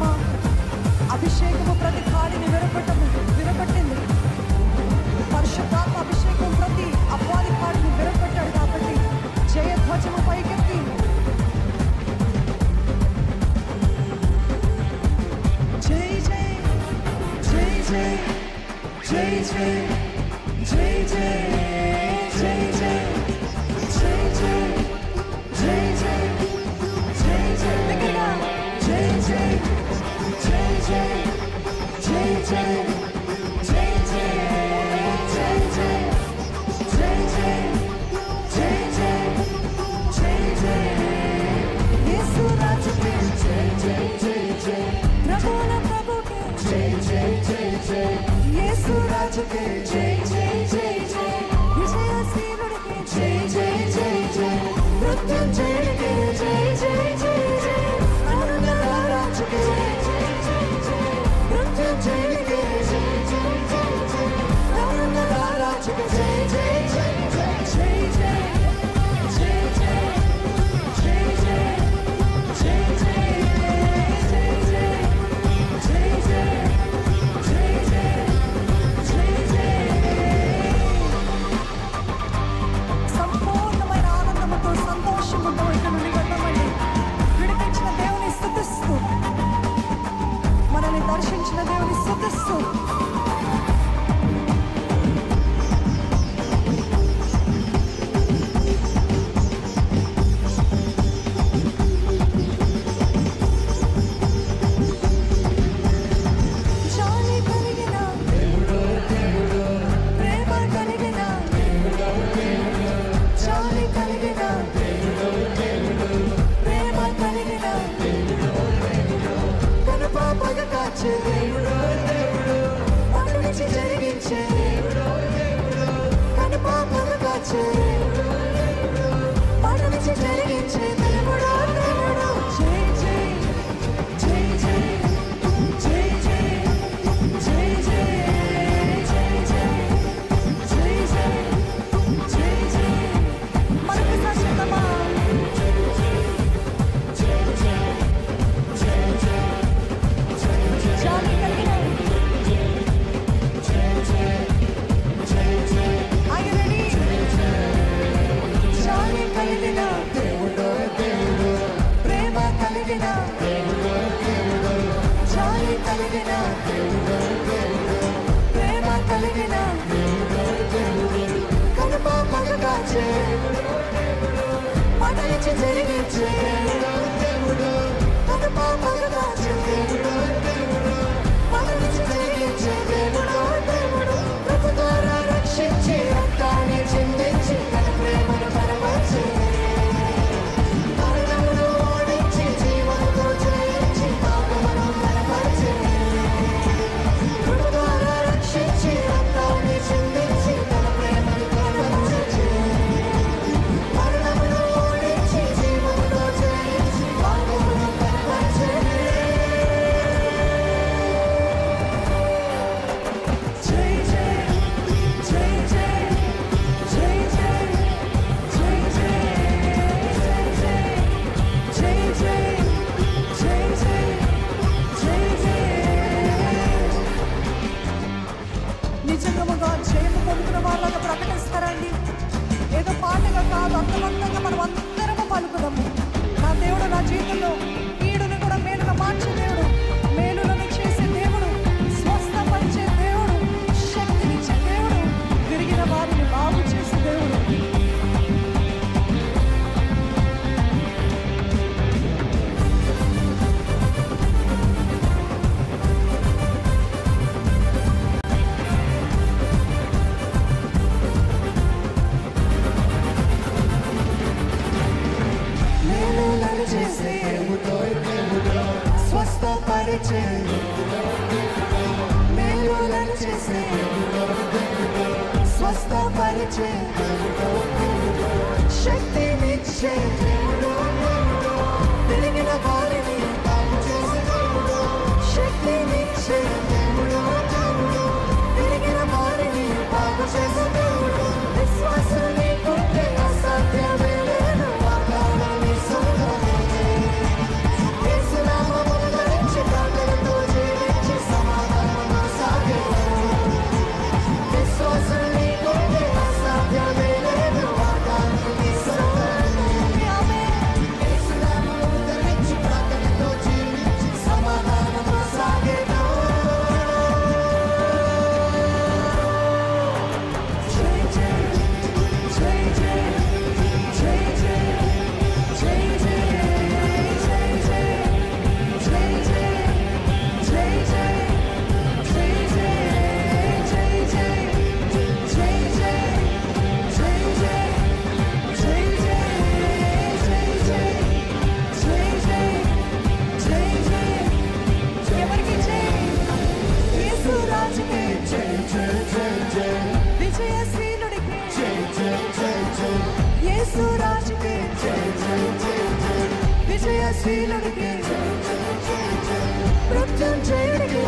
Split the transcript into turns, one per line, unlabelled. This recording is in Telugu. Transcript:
సంతోషమా? అభిషేకము ప్రతి కాడిని విరగొట్టింది. పరిశుద్ధాత్మ అభిషేకం ప్రతి అపవాది కాడిని విరగొట్టాడు కాబట్టి జయ ధ్వజము పైకెత్తి జై జై జై జై జై జై జై జై జై జై జై జై జై జై జై జై బిగ్గరగా జై జై జై జై జై జై జై జై జై జై జై జై జై జై జై యేసు రాజుకే జై జై జై జై ప్రభువుల ప్రభుకే జై జై జై జై యేసు రాజుకే జై జై జై జై విజయశీలుడికే జై జై జై జై మృత్యుంజయుడికే జై జై జై జై ఆనందల రాజుకే జై జై జై జై మృత్యుంజయుడికే జై జై జై జై ఆనందల రాజుకే జై జై జై జై జై జై జై జై జై జై జై జై జై సంపూర్ణమైన ఆనందముతో సంతోషముతో ఇక్కడ నుండి వెళ్ళమండి. విడిపించిన దేవుని స్తుతిస్తూ, మనల్ని దర్శించిన దేవుని స్తుతిస్తూ స్వస్థపరిచే శక్తినిచ్చే తిరిగిన వారిని శక్తినిచ్చే తిరిగిన వారిని బాగు చేసే విశ్వాసం నీకుంటే అసాధ్యమే లేదు వాగ్దానాన్ని సొంతమే యేసు నామమును ధరించి జయనికి